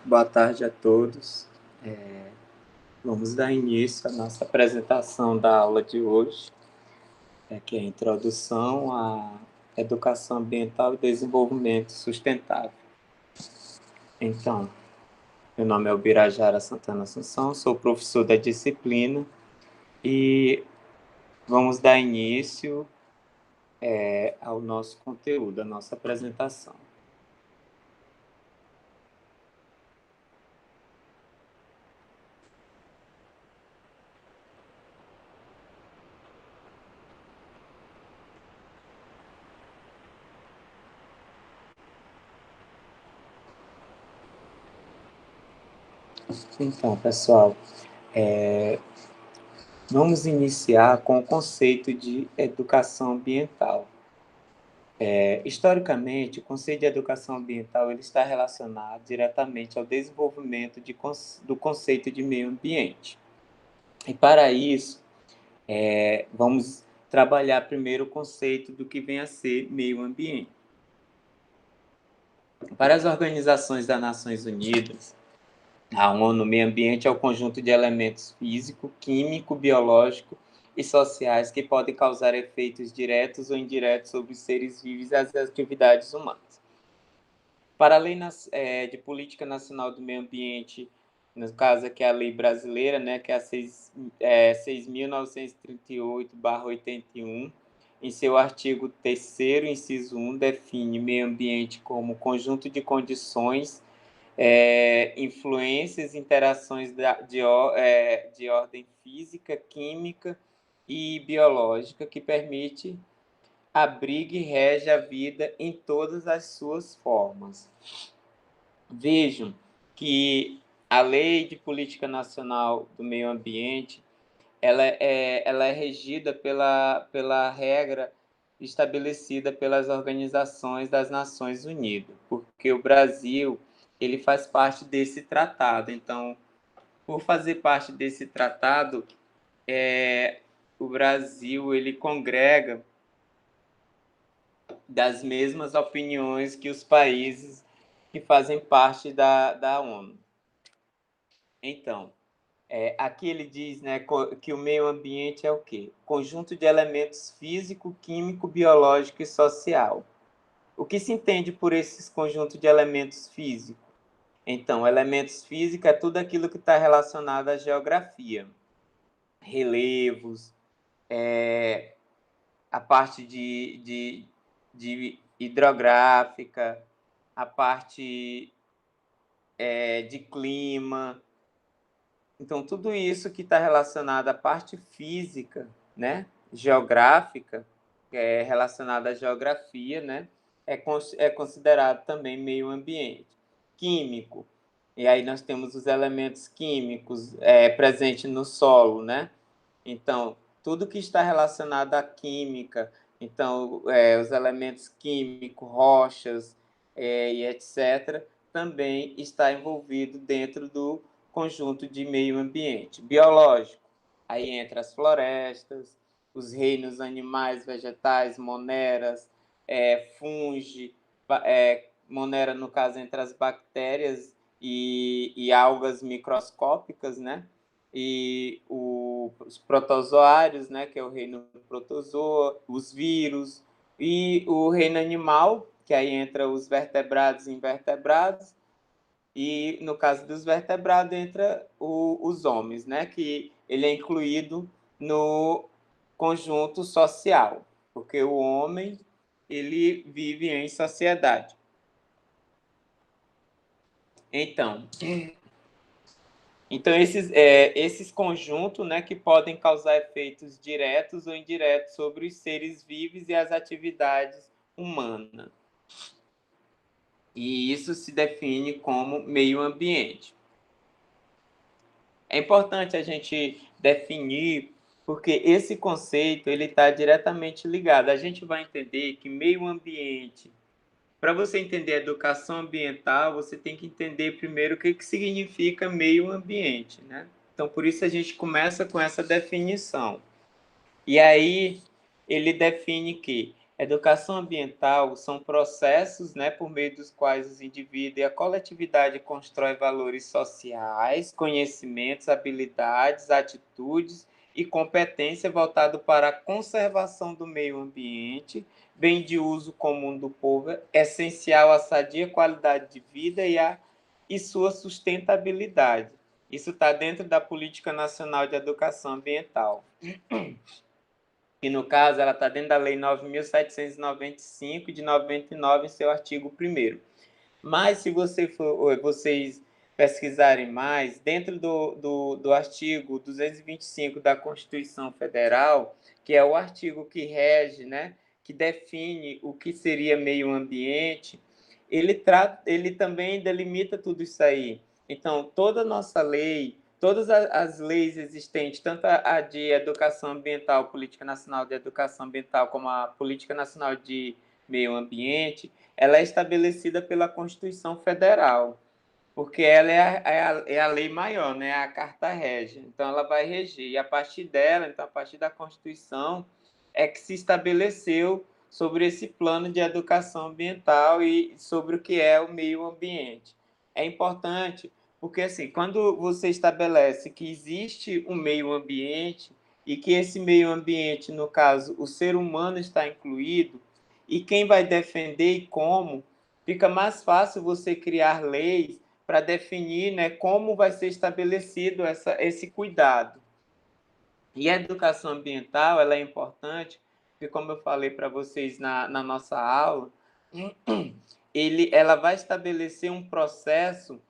Boa tarde a todos. Vamos dar início à nossa apresentação da aula de hoje, que é a introdução à educação ambiental e desenvolvimento sustentável. Então, meu nome é Ubirajara Santana Assunção, sou professor da disciplina e vamos dar início ao nosso conteúdo, à nossa apresentação. Então, pessoal, vamos iniciar com o conceito de educação ambiental. Historicamente, o conceito de educação ambiental ele está relacionado diretamente ao desenvolvimento do conceito de meio ambiente. E para isso, vamos trabalhar primeiro o conceito do que vem a ser meio ambiente. Para as organizações das Nações Unidas, a ONU, meio ambiente é o conjunto de elementos físico, químico, biológico e sociais que podem causar efeitos diretos ou indiretos sobre os seres vivos e as atividades humanas. Para a Lei de Política Nacional do Meio Ambiente, no caso aqui a lei brasileira, né, que é a 6.938/81, em seu artigo 3º, inciso 1, define meio ambiente como conjunto de condições, influências, interações de ordem física, química e biológica que permite abriga e rege a vida em todas as suas formas. Vejam que a Lei de Política Nacional do Meio Ambiente ela é regida pela regra estabelecida pelas organizações das Nações Unidas, porque o Brasil ele faz parte desse tratado. Então, por fazer parte desse tratado, o Brasil ele congrega das mesmas opiniões que os países que fazem parte da ONU. Então, aqui ele diz, né, que o meio ambiente é o quê? Conjunto de elementos físico, químico, biológico e social. O que se entende por esses conjuntos de elementos físicos? Então, elementos físicos é tudo aquilo que está relacionado à geografia. Relevos, a parte de hidrográfica, a parte de clima. Então, tudo isso que está relacionado à parte física, né, geográfica, relacionada à geografia, né, é considerado também meio ambiente. Químico, e aí nós temos os elementos químicos presentes no solo, né? Então, tudo que está relacionado à química, então, os elementos químicos, rochas e etc., também está envolvido dentro do conjunto de meio ambiente. Biológico, aí entra as florestas, os reinos animais, vegetais, moneras, fungi, monera, no caso, entre as bactérias e algas microscópicas, né? E os protozoários, né, que é o reino protozoa, os vírus, e o reino animal, que aí entra os vertebrados e invertebrados, e no caso dos vertebrados entra os homens, né, que ele é incluído no conjunto social, porque o homem ele vive em sociedade. Então, esses conjuntos, né, que podem causar efeitos diretos ou indiretos sobre os seres vivos e as atividades humanas. E isso se define como meio ambiente. É importante a gente definir, porque esse conceito ele está diretamente ligado. A gente vai entender que meio ambiente, para você entender a educação ambiental, você tem que entender primeiro o que significa meio ambiente, né? Então, por isso a gente começa com essa definição. E aí, ele define que Educação ambiental são processos, né, por meio dos quais os indivíduos e a coletividade constroem valores sociais, conhecimentos, habilidades, atitudes e competência voltado para a conservação do meio ambiente, bem de uso comum do povo, essencial à sadia qualidade de vida e sua sustentabilidade. Isso está dentro da Política Nacional de Educação Ambiental. E, no caso, ela está dentro da Lei 9.795, de 99, em seu artigo 1º. Mas, se vocês pesquisarem mais, dentro do artigo 225 da Constituição Federal, que é o artigo que rege, né, que define o que seria meio ambiente, ele também delimita tudo isso aí. Então, toda a nossa lei, todas as leis existentes, tanto a de educação ambiental, Política Nacional de Educação Ambiental, como a Política Nacional de Meio Ambiente, ela é estabelecida pela Constituição Federal, porque ela é a lei maior, né? A Carta Régia. Então, ela vai reger. E a partir dela, então, a partir da Constituição, é que se estabeleceu sobre esse plano de educação ambiental e sobre o que é o meio ambiente. É importante porque, assim, quando você estabelece que existe um meio ambiente e que esse meio ambiente, no caso, o ser humano está incluído, e quem vai defender e como, fica mais fácil você criar leis para definir, né, como vai ser estabelecido esse cuidado. E a educação ambiental, ela é importante, porque, como eu falei para vocês na nossa aula, ela vai estabelecer um processo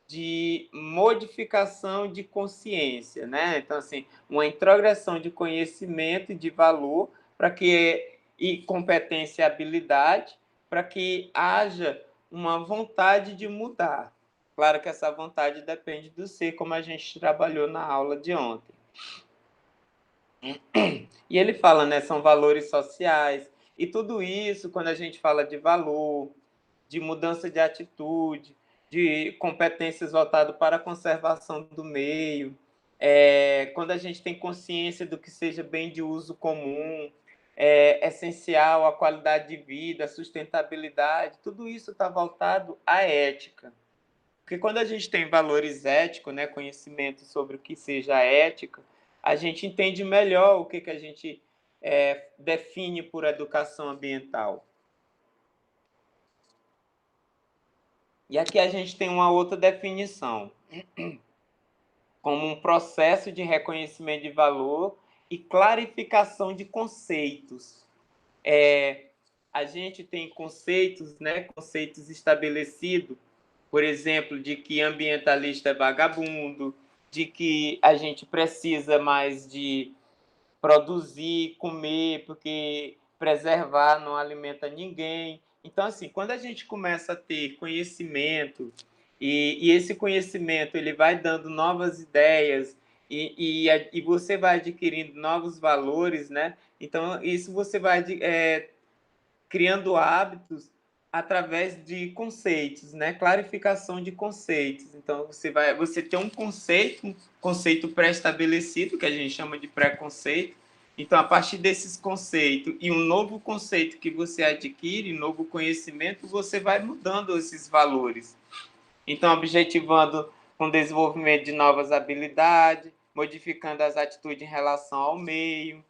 de modificação de consciência, né? Então, assim, uma introgressão de conhecimento e de valor e competência e habilidade para que haja uma vontade de mudar. Claro que essa vontade depende do ser, como a gente trabalhou na aula de ontem. E ele fala, né, são valores sociais, e tudo isso, quando a gente fala de valor, de mudança de atitude, de competências voltadas para a conservação do meio, quando a gente tem consciência do que seja bem de uso comum, essencial à qualidade de vida, à sustentabilidade, tudo isso está voltado à ética. Porque quando a gente tem valores éticos, né, conhecimento sobre o que seja ética, a gente entende melhor o que a gente define por educação ambiental. E aqui a gente tem uma outra definição, como um processo de reconhecimento de valor e clarificação de conceitos. A gente tem conceitos, né, conceitos estabelecidos, por exemplo, de que ambientalista é vagabundo, de que a gente precisa mais de produzir, comer, porque preservar não alimenta ninguém. Então, assim, quando a gente começa a ter conhecimento, e esse conhecimento ele vai dando novas ideias, e você vai adquirindo novos valores, né? Então, isso você vai criando hábitos através de conceitos, né? Clarificação de conceitos. Então, você tem um conceito pré-estabelecido, que a gente chama de pré-conceito. Então, a partir desses conceitos e um novo conceito que você adquire, novo conhecimento, você vai mudando esses valores. Então, objetivando com o desenvolvimento de novas habilidades, modificando as atitudes em relação ao meio,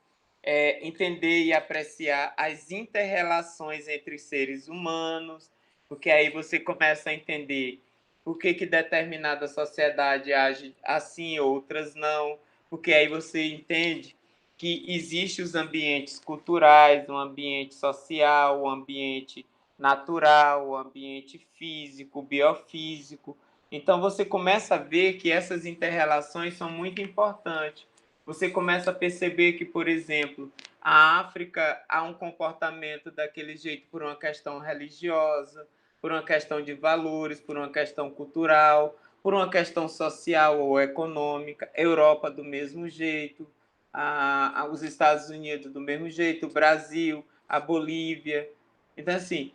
entender e apreciar as inter-relações entre seres humanos, porque aí você começa a entender por que determinada sociedade age assim e outras não, porque aí você entende que existem os ambientes culturais, o ambiente social, o ambiente natural, o ambiente físico, biofísico. Então, você começa a ver que essas inter-relações são muito importantes. Você começa a perceber que, por exemplo, a África há um comportamento daquele jeito por uma questão religiosa, por uma questão de valores, por uma questão cultural, por uma questão social ou econômica. Europa do mesmo jeito, os Estados Unidos do mesmo jeito, o Brasil, a Bolívia. Então, assim,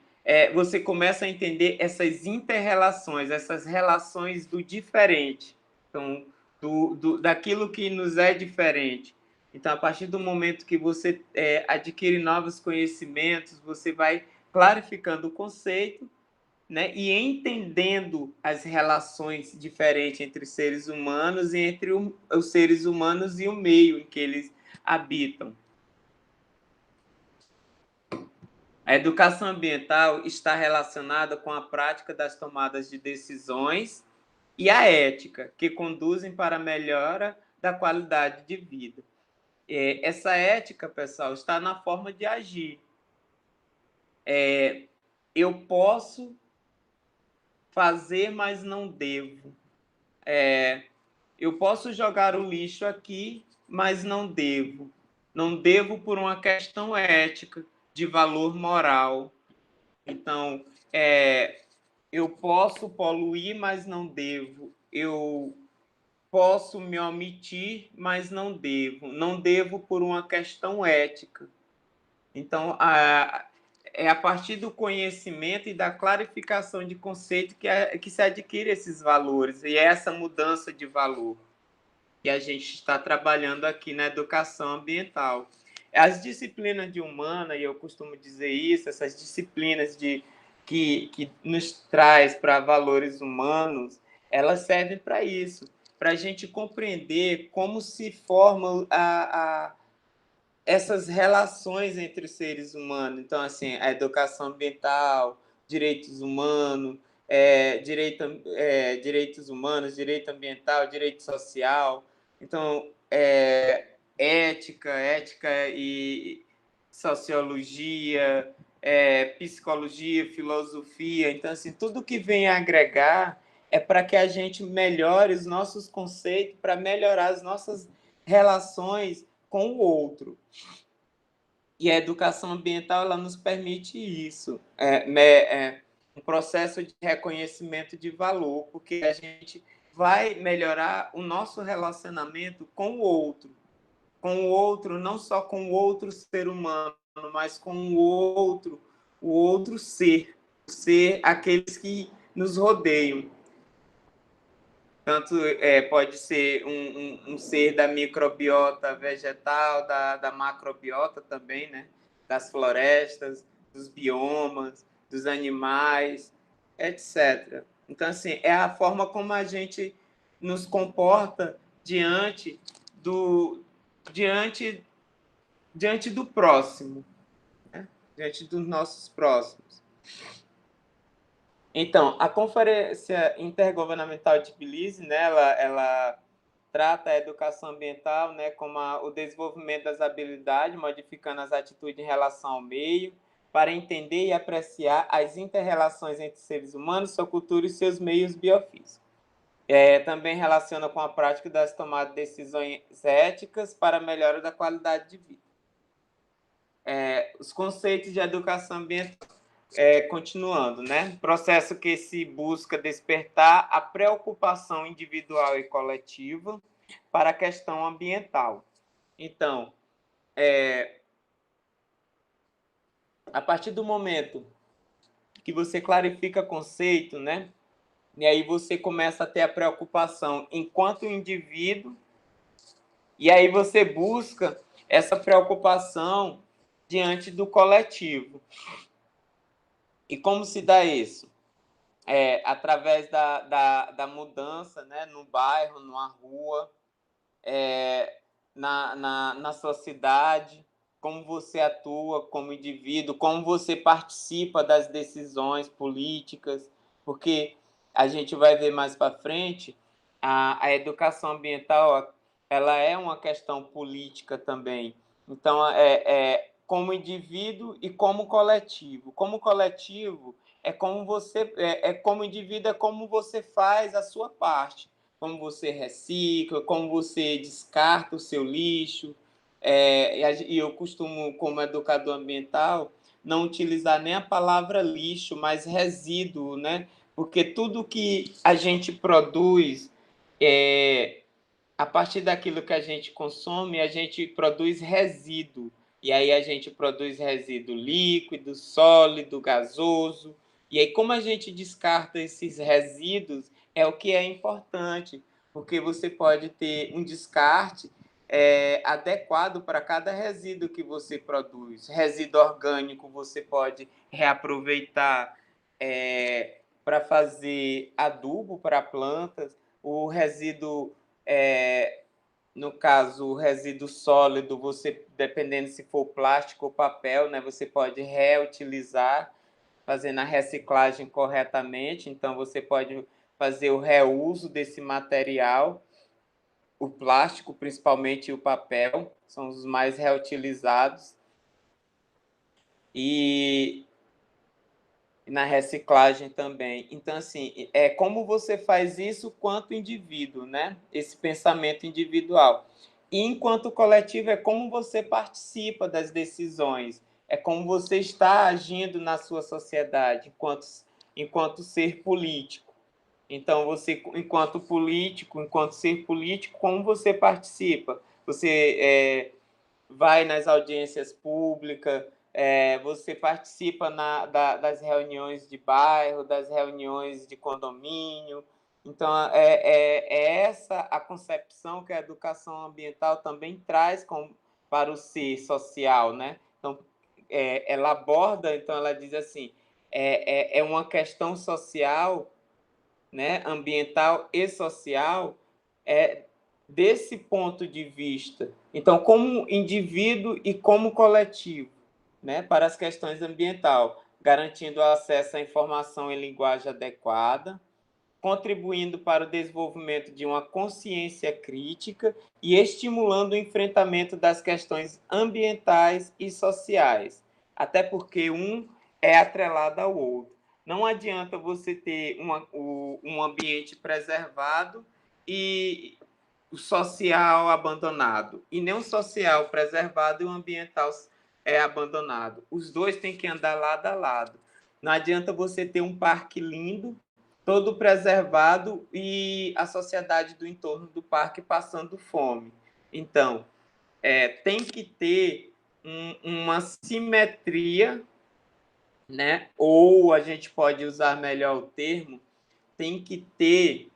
você começa a entender essas inter-relações, essas relações do diferente. Então, daquilo que nos é diferente. Então, a partir do momento que você adquire novos conhecimentos, você vai clarificando o conceito, né, e entendendo as relações diferentes entre seres humanos e entre os seres humanos e o meio em que eles habitam. A educação ambiental está relacionada com a prática das tomadas de decisões e a ética, que conduzem para a melhora da qualidade de vida. Essa ética, pessoal, está na forma de agir. Eu posso fazer, mas não devo. Eu posso jogar o lixo aqui, mas não devo. Não devo por uma questão ética, de valor moral. Então, eu posso poluir, mas não devo. Eu posso me omitir, mas não devo. Não devo por uma questão ética. Então, é a partir do conhecimento e da clarificação de conceito que se adquire esses valores. E é essa mudança de valor que a gente está trabalhando aqui na educação ambiental. As disciplinas de humana, e eu costumo dizer isso, essas disciplinas que nos traz para valores humanos, elas servem para isso, para a gente compreender como se formam essas relações entre os seres humanos. Então, assim, a educação ambiental, direitos humanos, direitos humanos, direito ambiental, direito social. Então, ética e sociologia, psicologia, filosofia. Então, assim, tudo que vem a agregar é para que a gente melhore os nossos conceitos, para melhorar as nossas relações com o outro. E a educação ambiental ela nos permite isso, um processo de reconhecimento de valor, porque a gente vai melhorar o nosso relacionamento com o outro não só com o outro ser humano, mas com o outro ser aqueles que nos rodeiam. Tanto pode ser um ser da microbiota vegetal, da macrobiota também, né? Das florestas, dos biomas, dos animais, etc. Então, assim, é a forma como a gente nos comporta diante do próximo, né? Diante dos nossos próximos. Então, a Conferência Intergovernamental de Belize, né, ela trata a educação ambiental, né, como o desenvolvimento das habilidades, modificando as atitudes em relação ao meio, para entender e apreciar as inter-relações entre seres humanos, sua cultura e seus meios biofísicos. Também relaciona com a prática das tomadas de decisões éticas para a melhora da qualidade de vida. Os conceitos de educação ambiental. Continuando, né? Processo que se busca despertar a preocupação individual e coletiva para a questão ambiental. Então, a partir do momento que você clarifica conceito, né? E aí você começa a ter a preocupação enquanto indivíduo, e aí você busca essa preocupação diante do coletivo. E como se dá isso? Através da mudança, né, no bairro, numa rua, na sua cidade, como você atua como indivíduo, como você participa das decisões políticas, porque a gente vai ver mais para frente, a educação ambiental ela é uma questão política também. Então, como indivíduo e como coletivo. Como coletivo, como indivíduo, é como você faz a sua parte, como você recicla, como você descarta o seu lixo. E eu costumo, como educador ambiental, não utilizar nem a palavra lixo, mas resíduo, né? Porque tudo que a gente produz, a partir daquilo que a gente consome, a gente produz resíduo. E aí a gente produz resíduo líquido, sólido, gasoso. E aí, como a gente descarta esses resíduos, é o que é importante, porque você pode ter um descarte adequado para cada resíduo que você produz. Resíduo orgânico você pode reaproveitar para fazer adubo para plantas. O resíduo, no caso, o resíduo sólido, você, dependendo se for plástico ou papel, né, você pode reutilizar, fazendo a reciclagem corretamente. Então, você pode fazer o reuso desse material. O plástico, principalmente, e o papel, são os mais reutilizados. E na reciclagem também. Então, assim, como você faz isso quanto indivíduo, né? Esse pensamento individual. E enquanto coletivo, é como você participa das decisões, é como você está agindo na sua sociedade, enquanto ser político. Então, você, enquanto político, enquanto ser político, como você participa? Você vai nas audiências públicas, você participa das reuniões de bairro, das reuniões de condomínio. Então, é essa a concepção que a educação ambiental também traz para o ser social, né? Então, ela aborda, então ela diz assim, é uma questão social, né, ambiental e social, desse ponto de vista. Então, como indivíduo e como coletivo, né, para as questões ambientais, garantindo acesso à informação em linguagem adequada, contribuindo para o desenvolvimento de uma consciência crítica e estimulando o enfrentamento das questões ambientais e sociais, até porque um é atrelado ao outro. Não adianta você ter um ambiente preservado e o social abandonado, e nem o social preservado e o ambiental abandonado. Os dois têm que andar lado a lado. Não adianta você ter um parque lindo, todo preservado, e a sociedade do entorno do parque passando fome. Então, tem que ter uma simetria, né? Ou a gente pode usar melhor o termo, tem que ter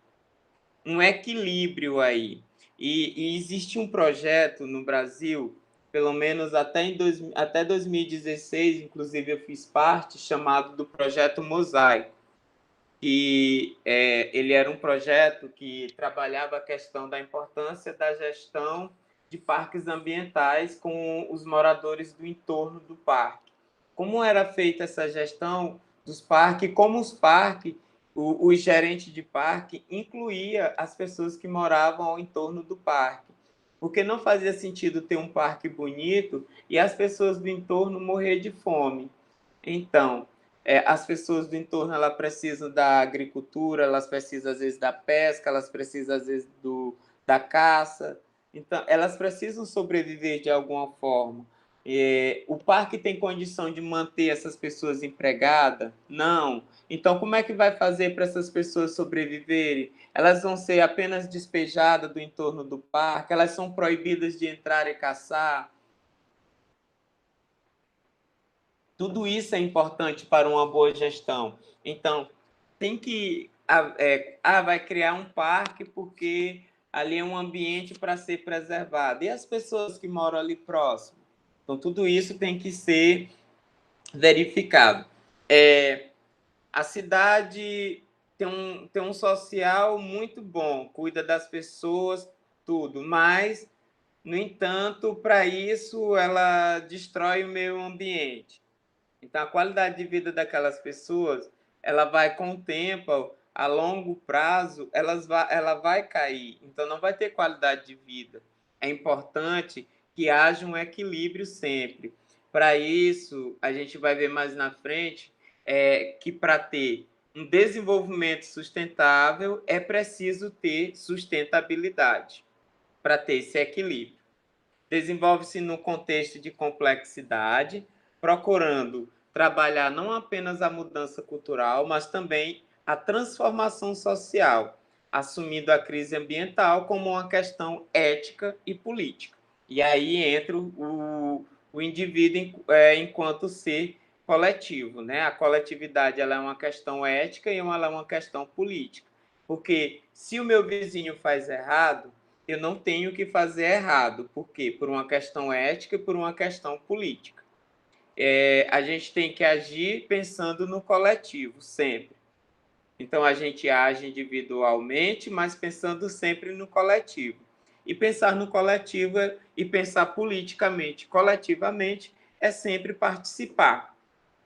um equilíbrio aí. E existe um projeto no Brasil, pelo menos até 2016, inclusive eu fiz parte, chamado do Projeto Mosaico. E ele era um projeto que trabalhava a questão da importância da gestão de parques ambientais com os moradores do entorno do parque. Como era feita essa gestão dos parques, como os parques, o gerente de parque incluía as pessoas que moravam ao entorno do parque, porque não fazia sentido ter um parque bonito e as pessoas do entorno morrer de fome. Então, as pessoas do entorno, elas precisam da agricultura, elas precisam, às vezes, da pesca, elas precisam, às vezes, da caça. Então, elas precisam sobreviver de alguma forma. O parque tem condição de manter essas pessoas empregadas? Não. Então, como é que vai fazer para essas pessoas sobreviverem? Elas vão ser apenas despejadas do entorno do parque? Elas são proibidas de entrar e caçar? Tudo isso é importante para uma boa gestão. Então, tem que... vai criar um parque porque ali é um ambiente para ser preservado. E as pessoas que moram ali próximo? Então, tudo isso tem que ser verificado. A cidade tem um social muito bom, cuida das pessoas, tudo, mas, no entanto, para isso, ela destrói o meio ambiente. Então, a qualidade de vida daquelas pessoas, ela vai com o tempo, a longo prazo, ela vai cair. Então, não vai ter qualidade de vida. É importante que haja um equilíbrio sempre. Para isso, a gente vai ver mais na frente que para ter um desenvolvimento sustentável é preciso ter sustentabilidade, para ter esse equilíbrio. Desenvolve-se no contexto de complexidade, procurando trabalhar não apenas a mudança cultural, mas também a transformação social, assumindo a crise ambiental como uma questão ética e política. E aí entra o indivíduo enquanto ser coletivo, né? A coletividade, ela é uma questão ética e ela é uma questão política. Porque se o meu vizinho faz errado, eu não tenho que fazer errado. Por quê? Por uma questão ética e por uma questão política. A gente tem que agir pensando no coletivo, sempre. Então, a gente age individualmente, mas pensando sempre no coletivo. E pensar no coletivo e pensar politicamente, coletivamente, é sempre participar.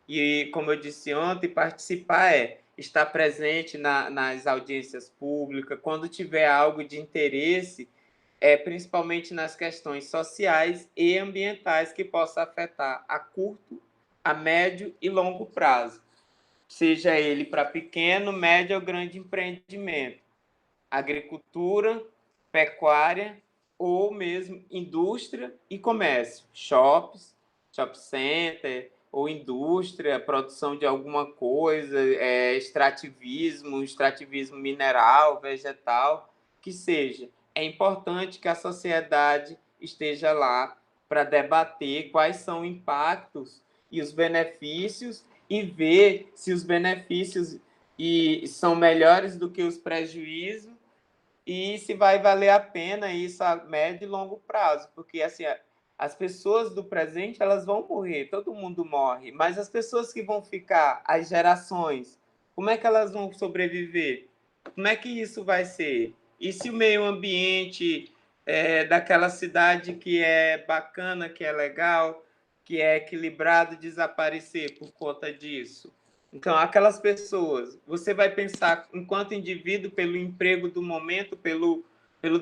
E, como eu disse ontem, participar é estar presente nas audiências públicas, quando tiver algo de interesse, principalmente nas questões sociais e ambientais que possa afetar a curto, a médio e longo prazo, seja ele para pequeno, médio ou grande empreendimento, agricultura, pecuária ou mesmo indústria e comércio, shopping center, ou indústria, produção de alguma coisa, extrativismo mineral, vegetal, que seja. É importante que a sociedade esteja lá para debater quais são os impactos e os benefícios e ver se os benefícios são melhores do que os prejuízos e se vai valer a pena isso a médio e longo prazo, porque assim, as pessoas do presente elas vão morrer, todo mundo morre, mas as pessoas que vão ficar, as gerações, como é que elas vão sobreviver? Como é que isso vai ser? E se o meio ambiente daquela cidade que é bacana, que é legal, que é equilibrado, desaparecer por conta disso? Então, aquelas pessoas, você vai pensar, enquanto indivíduo, pelo emprego do momento, pelo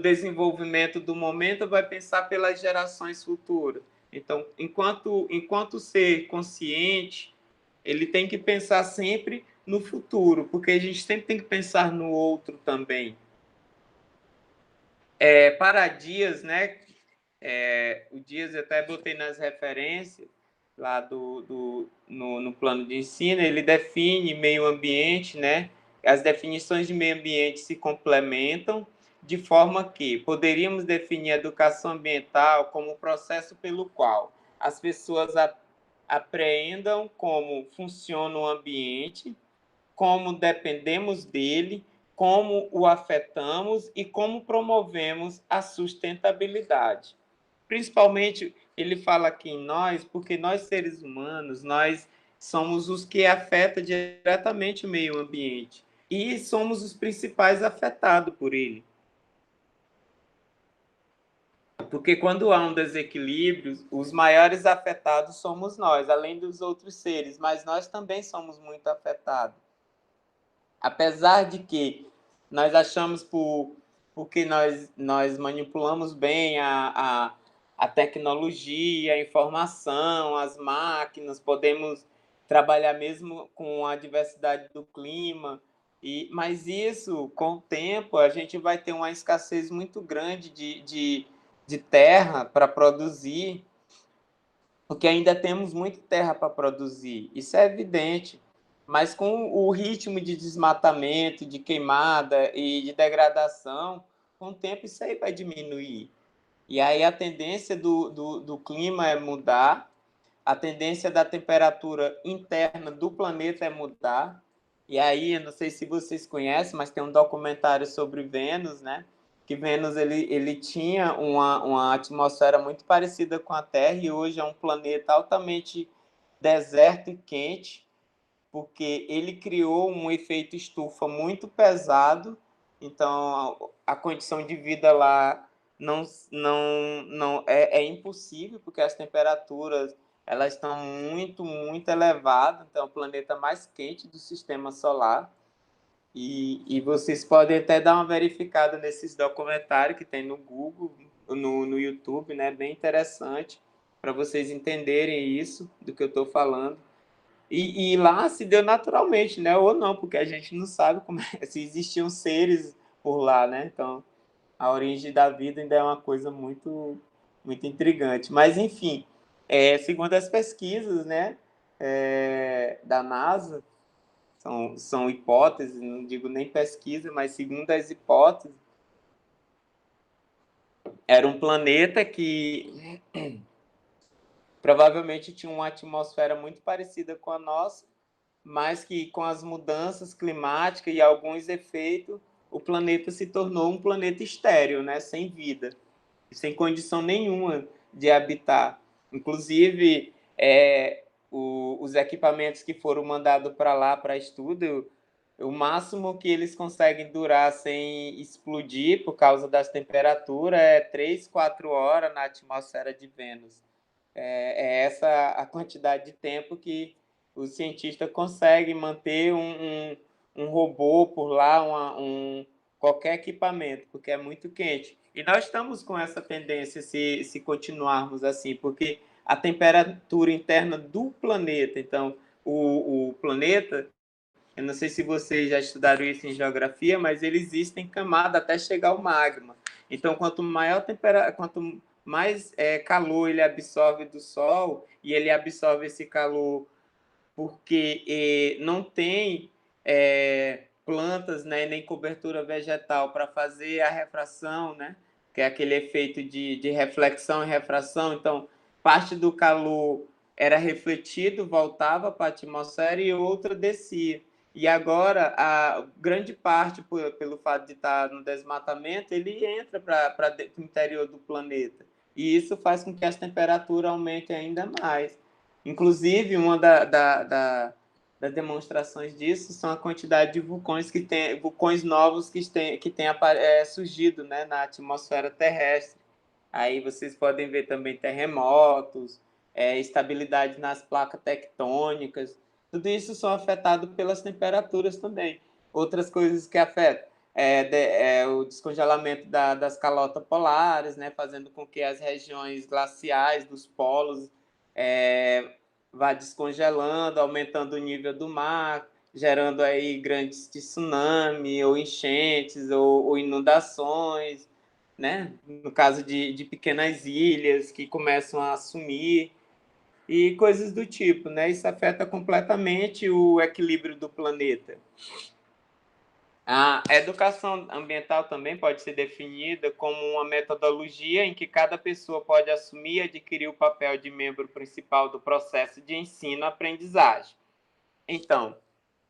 desenvolvimento do momento, vai pensar pelas gerações futuras. Então, enquanto ser consciente, ele tem que pensar sempre no futuro, porque a gente sempre tem que pensar no outro também. Para Dias, né? O Dias eu até botei nas referências lá no plano de ensino, ele define meio ambiente, né? As definições de meio ambiente se complementam de forma que poderíamos definir a educação ambiental como o processo pelo qual as pessoas apreendam como funciona o ambiente, como dependemos dele, como o afetamos e como promovemos a sustentabilidade. Principalmente, ele fala aqui em nós, porque nós, seres humanos, nós somos os que afetam diretamente o meio ambiente e somos os principais afetados por ele. Porque quando há um desequilíbrio, os maiores afetados somos nós, além dos outros seres, mas nós também somos muito afetados. Apesar de que nós achamos porque nós manipulamos bem a tecnologia, a informação, as máquinas, podemos trabalhar mesmo com a diversidade do clima, mas isso, com o tempo, a gente vai ter uma escassez muito grande de terra para produzir, porque ainda temos muita terra para produzir, isso é evidente. Mas com o ritmo de desmatamento, de queimada e de degradação, com o tempo isso aí vai diminuir. E aí a tendência do clima é mudar, a tendência da temperatura interna do planeta é mudar. E aí, eu não sei se vocês conhecem, mas tem um documentário sobre Vênus, né? Que Vênus ele tinha uma atmosfera muito parecida com a Terra e hoje é um planeta altamente deserto e quente, porque ele criou um efeito estufa muito pesado, então a condição de vida lá não é impossível, porque as temperaturas elas estão muito elevadas, então é o planeta mais quente do sistema solar. E vocês podem até dar uma verificada nesses documentários que tem no Google, no YouTube, né? Bem interessante para vocês entenderem isso do que eu estou falando. E lá se deu naturalmente, né? Ou não, porque a gente não sabe se existiam seres por lá, né? Então, a origem da vida ainda é uma coisa muito intrigante. Mas, enfim, segundo as pesquisas, né, da NASA, são hipóteses, não digo nem pesquisa, mas segundo as hipóteses, era um planeta que provavelmente tinha uma atmosfera muito parecida com a nossa, mas que com as mudanças climáticas e alguns efeitos, o planeta se tornou um planeta estéril, né? Sem vida, sem condição nenhuma de habitar. Inclusive, os equipamentos que foram mandados para lá para estudo, o máximo que eles conseguem durar sem explodir por causa das temperaturas é 3, 4 horas na atmosfera de Vênus. Essa a quantidade de tempo que o cientista consegue manter um robô por lá, qualquer equipamento, porque é muito quente. E nós estamos com essa tendência se continuarmos assim, porque a temperatura interna do planeta, então, o planeta, eu não sei se vocês já estudaram isso em geografia, mas ele existe em camada até chegar ao magma. Então, quanto maior temperatura, quanto mais calor ele absorve do Sol, e ele absorve esse calor porque não tem plantas, né, nem cobertura vegetal para fazer a refração, né, que é aquele efeito de reflexão e refração. Então, parte do calor era refletido, voltava para a atmosfera e outra descia. E agora, a grande parte, pelo fato de estar no desmatamento, ele entra para o interior do planeta. E isso faz com que as temperaturas aumentem ainda mais. Inclusive, uma das demonstrações disso são a quantidade de vulcões novos que tem surgido, né, na atmosfera terrestre. Aí vocês podem ver também terremotos, estabilidade nas placas tectônicas. Tudo isso são afetados pelas temperaturas também. Outras coisas que afetam o descongelamento das calotas polares, né, fazendo com que as regiões glaciais dos polos vá descongelando, aumentando o nível do mar, gerando aí grandes tsunami, ou enchentes, ou inundações, né? No caso de pequenas ilhas que começam a sumir, e coisas do tipo, né? Isso afeta completamente o equilíbrio do planeta. A educação ambiental também pode ser definida como uma metodologia em que cada pessoa pode assumir e adquirir o papel de membro principal do processo de ensino-aprendizagem. Então,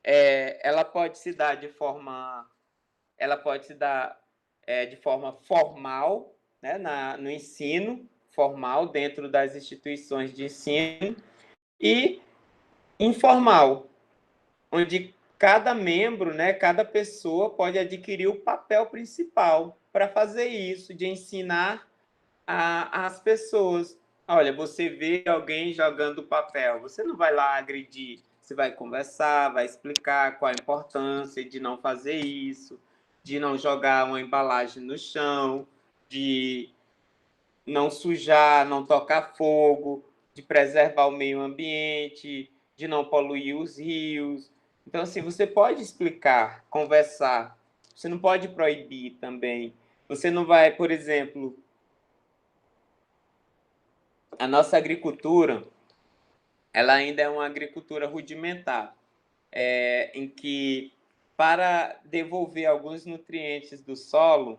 ela pode se dar de forma formal, né, no ensino formal dentro das instituições de ensino, e informal, onde cada membro, né, cada pessoa pode adquirir o papel principal para fazer isso, de ensinar as pessoas. Olha, você vê alguém jogando papel, você não vai lá agredir, você vai conversar, vai explicar qual a importância de não fazer isso, de não jogar uma embalagem no chão, de não sujar, não tocar fogo, de preservar o meio ambiente, de não poluir os rios. Então, assim, você pode explicar, conversar, você não pode proibir também. Você não vai, por exemplo, a nossa agricultura, ela ainda é uma agricultura rudimentar, em que, para devolver alguns nutrientes do solo,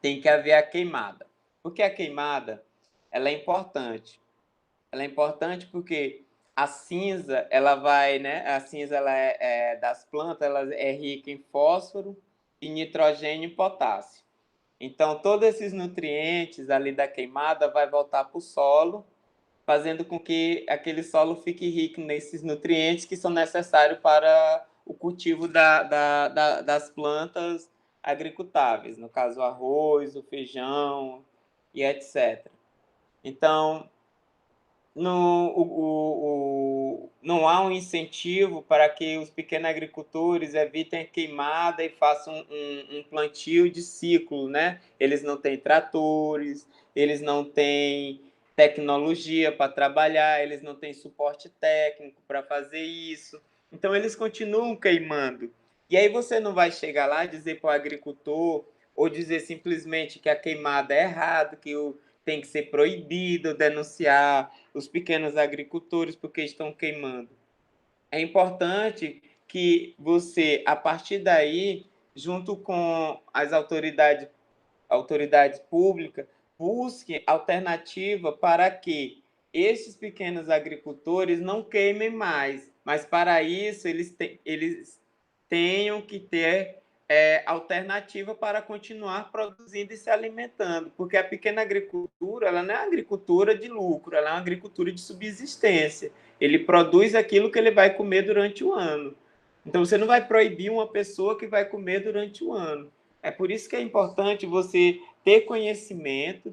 tem que haver a queimada. Porque a queimada, ela é importante. Ela é importante porque a cinza, ela vai, né? A cinza ela das plantas, ela é rica em fósforo, e nitrogênio e potássio. Então, todos esses nutrientes ali da queimada vai voltar para o solo, fazendo com que aquele solo fique rico nesses nutrientes que são necessários para o cultivo das plantas agricultáveis, no caso o arroz, o feijão e etc. Então, não há um incentivo para que os pequenos agricultores evitem a queimada e façam um plantio de ciclo, né? Eles não têm tratores, eles não têm tecnologia para trabalhar, eles não têm suporte técnico para fazer isso. Então, eles continuam queimando. E aí você não vai chegar lá e dizer para o agricultor, ou dizer simplesmente que a queimada é errado, que tem que ser proibido denunciar os pequenos agricultores porque estão queimando. É importante que você, a partir daí, junto com as autoridades públicas, busque alternativa para que esses pequenos agricultores não queimem mais, mas para isso eles tenham que ter alternativa para continuar produzindo e se alimentando, porque a pequena agricultura ela não é uma agricultura de lucro, ela é uma agricultura de subsistência. Ele produz aquilo que ele vai comer durante o ano. Então, você não vai proibir uma pessoa que vai comer durante o ano. É por isso que é importante você ter conhecimento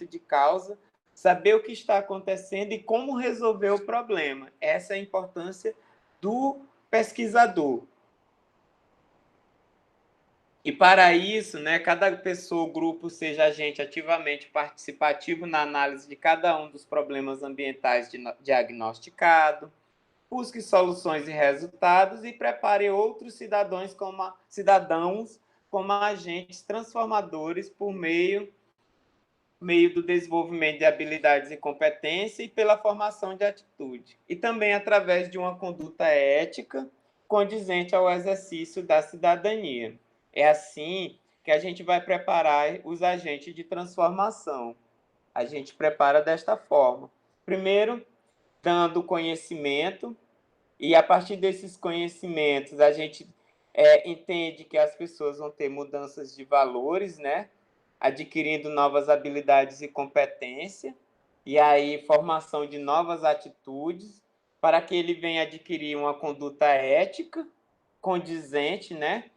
de causa, saber o que está acontecendo e como resolver o problema. Essa é a importância do pesquisador. E para isso, né, cada pessoa ou grupo seja agente ativamente participativo na análise de cada um dos problemas ambientais diagnosticados, busque soluções e resultados e prepare outros cidadãos como agentes transformadores por meio do desenvolvimento de habilidades e competência e pela formação de atitude. E também através de uma conduta ética condizente ao exercício da cidadania. É assim que a gente vai preparar os agentes de transformação. A gente prepara desta forma. Primeiro, dando conhecimento, e a partir desses conhecimentos, a gente entende que as pessoas vão ter mudanças de valores, né? Adquirindo novas habilidades e competência, e aí formação de novas atitudes, para que ele venha adquirir uma conduta ética, condizente, né?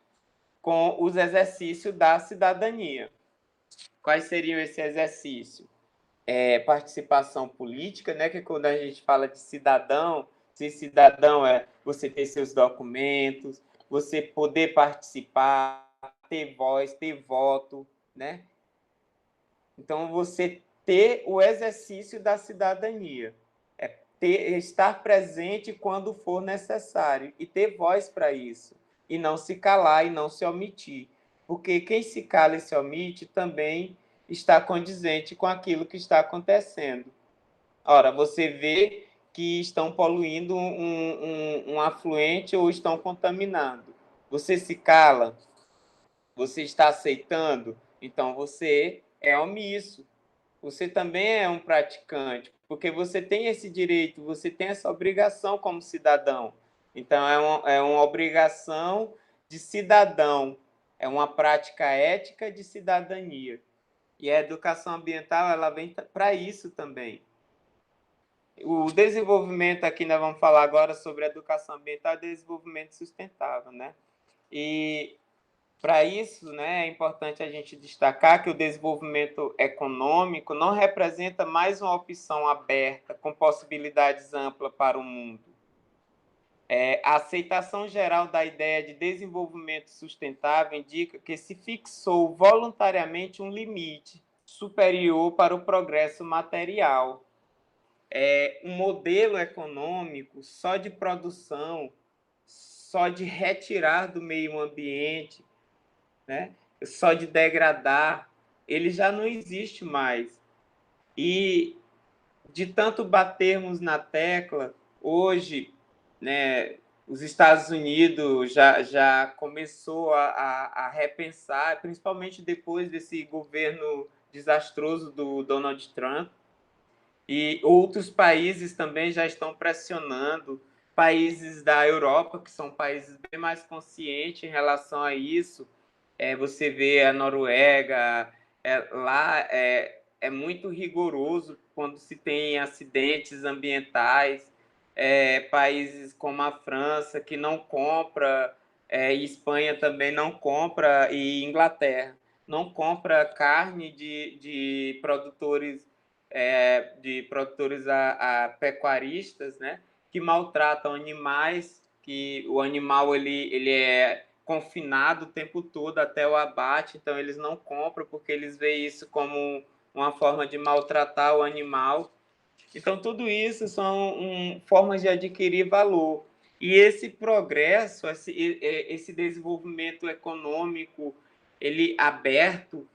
Com os exercícios da cidadania. Quais seriam esse exercício? Participação política, né? Que quando a gente fala de cidadão, se cidadão é você ter seus documentos, você poder participar, ter voz, ter voto, né? Então, você ter o exercício da cidadania, estar presente quando for necessário e ter voz para isso, e não se calar e não se omitir, porque quem se cala e se omite também está condizente com aquilo que está acontecendo. Ora, você vê que estão poluindo um afluente ou estão contaminando. Você se cala, você está aceitando, então você é omisso. Você também é um praticante, porque você tem esse direito, você tem essa obrigação como cidadão. Então, é uma obrigação de cidadão, é uma prática ética de cidadania. E a educação ambiental ela vem para isso também. O desenvolvimento, aqui nós vamos falar agora sobre educação ambiental e desenvolvimento sustentável, né? E para isso, né, é importante a gente destacar que o desenvolvimento econômico não representa mais uma opção aberta, com possibilidades amplas para o mundo. A aceitação geral da ideia de desenvolvimento sustentável indica que se fixou voluntariamente um limite superior para o progresso material. Um modelo econômico só de produção, só de retirar do meio ambiente, né? Só de degradar, ele já não existe mais. E de tanto batermos na tecla, hoje, né, os Estados Unidos já começou a repensar, principalmente depois desse governo desastroso do Donald Trump, e outros países também já estão pressionando, países da Europa, que são países bem mais conscientes em relação a isso. Você vê a Noruega, lá é muito rigoroso quando se tem acidentes ambientais. Países como a França, que não compra, e Espanha também não compra, e Inglaterra não compra carne de produtores pecuaristas, né, que maltratam animais, que o animal ele é confinado o tempo todo até o abate, então eles não compram porque eles veem isso como uma forma de maltratar o animal. Então, tudo isso são formas de adquirir valor. E esse progresso, esse desenvolvimento econômico, ele aberto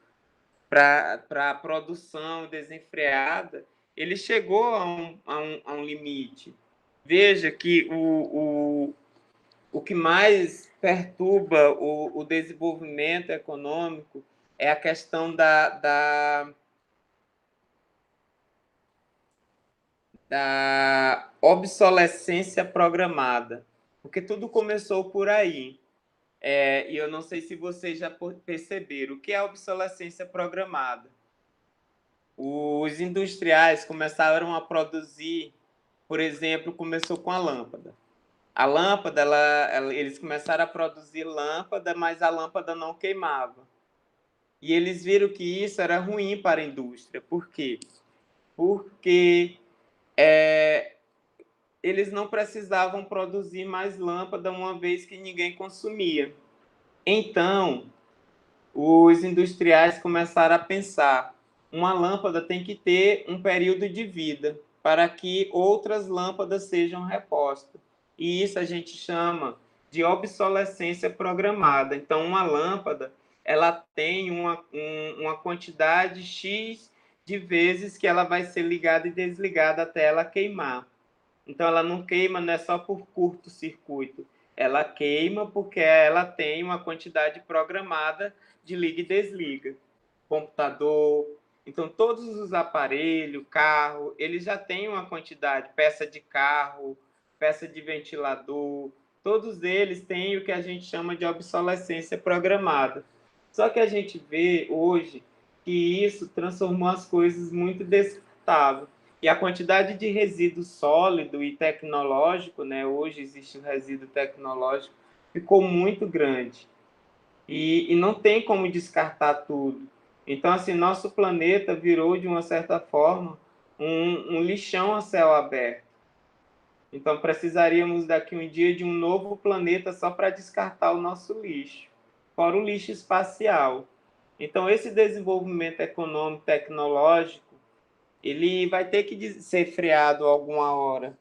para a produção desenfreada, ele chegou a um limite. Veja que o que mais perturba o desenvolvimento econômico é a questão da obsolescência programada, porque tudo começou por aí. E eu não sei se vocês já perceberam, o que é a obsolescência programada? Os industriais começaram a produzir, por exemplo, começou com a lâmpada. A lâmpada, eles começaram a produzir lâmpada, mas a lâmpada não queimava. E eles viram que isso era ruim para a indústria. Por quê? Porque eles não precisavam produzir mais lâmpada uma vez que ninguém consumia. Então, os industriais começaram a pensar: uma lâmpada tem que ter um período de vida para que outras lâmpadas sejam repostas. E isso a gente chama de obsolescência programada. Então, uma lâmpada ela tem uma quantidade X de vezes que ela vai ser ligada e desligada até ela queimar. Então, ela não queima, não é só por curto-circuito. Ela queima porque ela tem uma quantidade programada de liga e desliga. Computador. Então, todos os aparelhos, carro, eles já têm uma quantidade, peça de carro, peça de ventilador, todos eles têm o que a gente chama de obsolescência programada. Só que a gente vê hoje que isso transformou as coisas muito descartáveis. E a quantidade de resíduo sólido e tecnológico, né, hoje existe o resíduo tecnológico, ficou muito grande. E não tem como descartar tudo. Então, assim, nosso planeta virou, de uma certa forma, um lixão a céu aberto. Então, precisaríamos daqui um dia de um novo planeta só para descartar o nosso lixo, fora o lixo espacial. Então, esse desenvolvimento econômico, tecnológico, ele vai ter que ser freado alguma hora,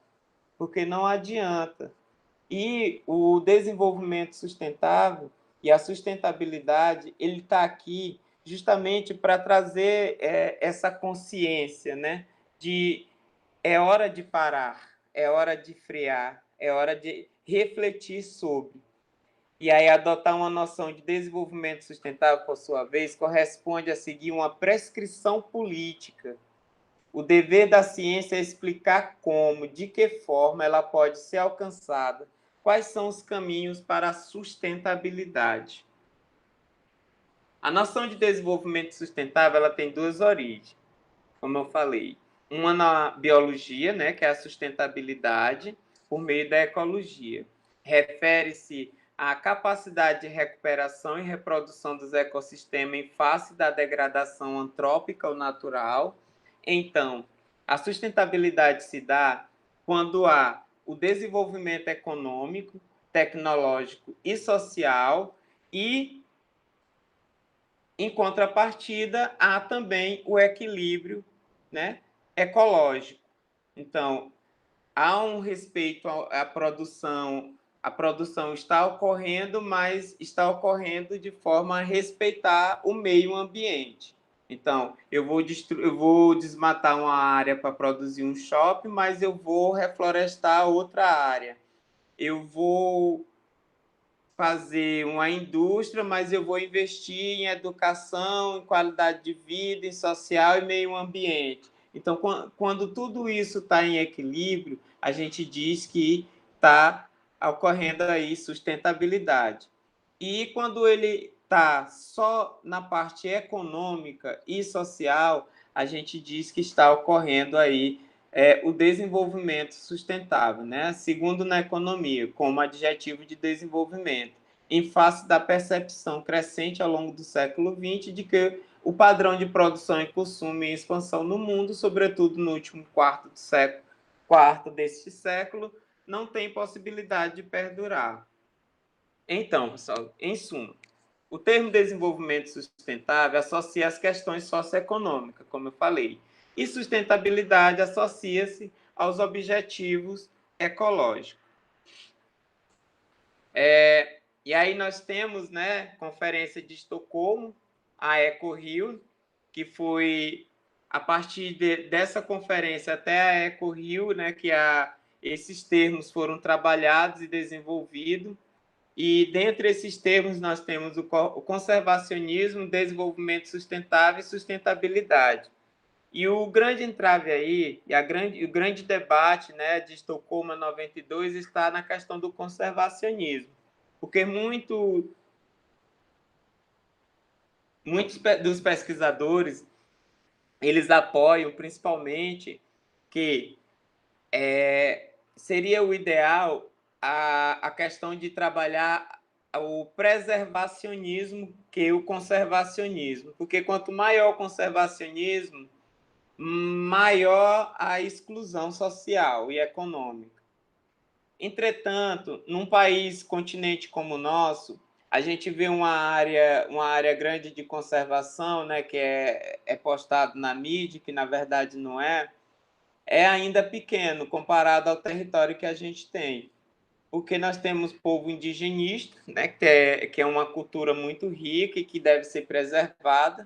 porque não adianta. E o desenvolvimento sustentável e a sustentabilidade, ele está aqui justamente para trazer essa consciência, né? De é hora de parar, é hora de frear, é hora de refletir sobre. E aí adotar uma noção de desenvolvimento sustentável, por sua vez, corresponde a seguir uma prescrição política. O dever da ciência é explicar como, de que forma ela pode ser alcançada, quais são os caminhos para a sustentabilidade. A noção de desenvolvimento sustentável ela tem duas origens, como eu falei. Uma na biologia, né, que é a sustentabilidade, por meio da ecologia. Refere-se à capacidade de recuperação e reprodução dos ecossistemas em face da degradação antrópica ou natural. Então, a sustentabilidade se dá quando há o desenvolvimento econômico, tecnológico e social e, em contrapartida, há também o equilíbrio, né, ecológico. Então, há um respeito à produção, a produção está ocorrendo, mas está ocorrendo de forma a respeitar o meio ambiente. Então, eu vou desmatar uma área para produzir um shopping, mas eu vou reflorestar outra área. Eu vou fazer uma indústria, mas eu vou investir em educação, em qualidade de vida, em social e meio ambiente. Então, quando tudo isso está em equilíbrio, a gente diz que está ocorrendo aí sustentabilidade. E quando ele está só na parte econômica e social, a gente diz que está ocorrendo aí o desenvolvimento sustentável, né? Segundo na economia, como adjetivo de desenvolvimento, em face da percepção crescente ao longo do século XX de que o padrão de produção e consumo em expansão no mundo, sobretudo no último quarto deste século, não tem possibilidade de perdurar. Então, pessoal, em suma, o termo desenvolvimento sustentável associa as questões socioeconômicas, como eu falei, e sustentabilidade associa-se aos objetivos ecológicos. E aí nós temos, né, Conferência de Estocolmo, a EcoRio, que foi a partir dessa conferência até a EcoRio, né, que esses termos foram trabalhados e desenvolvidos. E dentre esses termos nós temos o conservacionismo, desenvolvimento sustentável e sustentabilidade. E o grande entrave aí, o grande debate, né, de Estocolmo 92 está na questão do conservacionismo. Porque muitos dos pesquisadores, eles apoiam principalmente que seria o ideal a questão de trabalhar o preservacionismo que o conservacionismo, porque quanto maior o conservacionismo, maior a exclusão social e econômica. Entretanto, num país, continente como o nosso, a gente vê uma área grande de conservação, né, que é postado na mídia, que na verdade não é ainda pequeno comparado ao território que a gente tem. Porque nós temos povo indigenista, né, que é uma cultura muito rica e que deve ser preservada